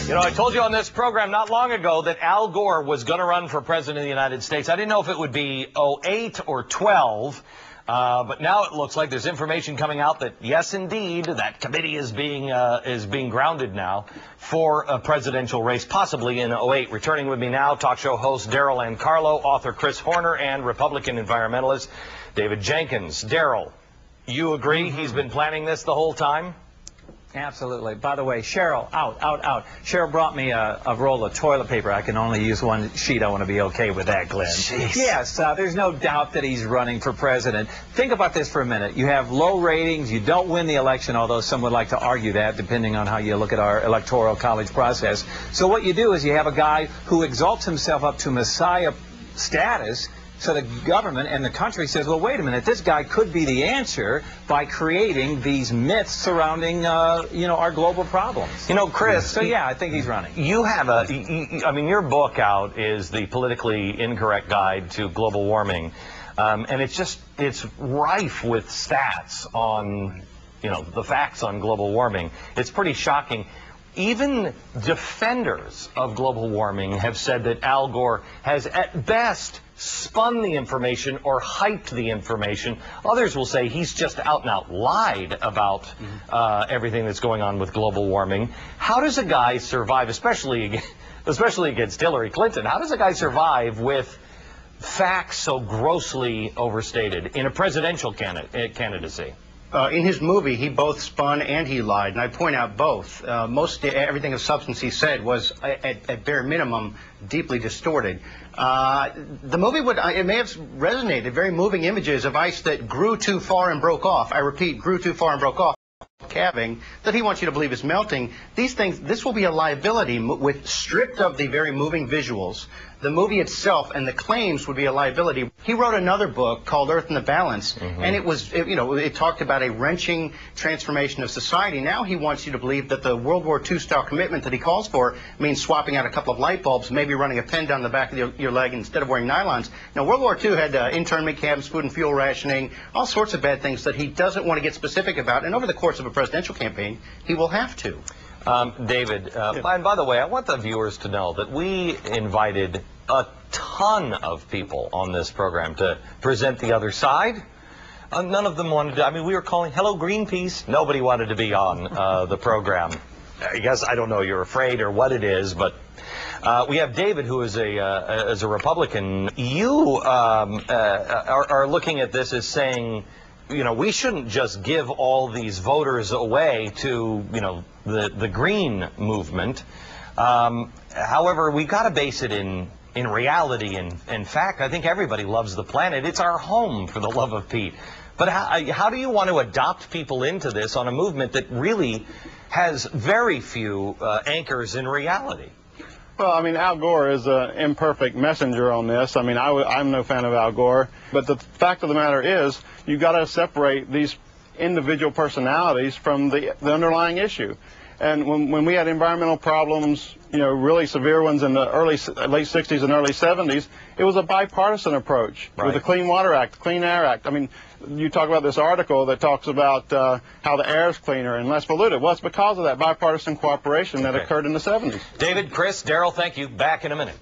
You know, I told you on this program not long ago that Al Gore was going to run for president of the United States. I didn't know if it would be 08 or 12, but now it looks like there's information coming out that, yes, indeed, that committee is being grounded now for a presidential race, possibly in 08. Returning with me now, talk show host Daryl and Carlo, author Chris Horner, and Republican environmentalist David Jenkins. Daryl, you agree he's been planning this the whole time? Absolutely. By the way, Sheryl, out. Sheryl brought me a roll of toilet paper. I can only use one sheet. I want to be okay with that, Glenn. Jeez. Yes, there's no doubt that he's running for president. Think about this for a minute. You have low ratings. You don't win the election, although some would like to argue that, depending on how you look at our electoral college process. So what you do is you have a guy who exalts himself up to Messiah status. So the government and the country says, well, wait a minute, this guy could be the answer by creating these myths surrounding, our global problems. You know, Chris. So, yeah, I think he's running. You have your book out is The Politically Incorrect Guide to Global Warming. And it's rife with stats on, the facts on global warming. It's pretty shocking. Even defenders of global warming have said that Al Gore has, at best, spun the information or hyped the information. Others will say he's just out and out lied about everything that's going on with global warming. How does a guy survive, especially against Hillary Clinton, how does a guy survive with facts so grossly overstated in a presidential candidacy? In his movie, he both spun and he lied, and I point out both. Everything of substance he said was, at bare minimum, deeply distorted. The movie it may have resonated, very moving images of ice that grew too far and broke off. I repeat, grew too far and broke off. Calving that he wants you to believe is melting. This will be a liability stripped of the very moving visuals. The movie itself and the claims would be a liability. He wrote another book called Earth in the Balance, and it talked about a wrenching transformation of society. Now he wants you to believe that the World War II style commitment that he calls for means swapping out a couple of light bulbs, maybe running a pen down the back of your leg instead of wearing nylons. Now, World War II had internment camps, food and fuel rationing, all sorts of bad things that he doesn't want to get specific about, and over the course of a presidential campaign, he will have to. David, and by the way, I want the viewers to know that we invited a ton of people on this program to present the other side. None of them wanted to. We were calling Hello Greenpeace. Nobody wanted to be on the program. I guess, I don't know, you're afraid or what it is, but we have David, who is a Republican. You are looking at this as saying, we shouldn't just give all these voters away to, the green movement. However, we've got to base it in reality and in fact. I think everybody loves the planet. It's our home, for the love of Pete. But how do you want to adopt people into this on a movement that really has very few anchors in reality? Well, Al Gore is an imperfect messenger on this. I'm no fan of Al Gore. But the fact of the matter is, you've got to separate these individual personalities from the underlying issue. And when we had environmental problems, really severe ones in the late 60s and early 70s, it was a bipartisan approach with the Clean Water Act, Clean Air Act. You talk about this article that talks about how the air is cleaner and less polluted. Well, it's because of that bipartisan cooperation that occurred in the 70s. David, Chris, Daryl, thank you. Back in a minute.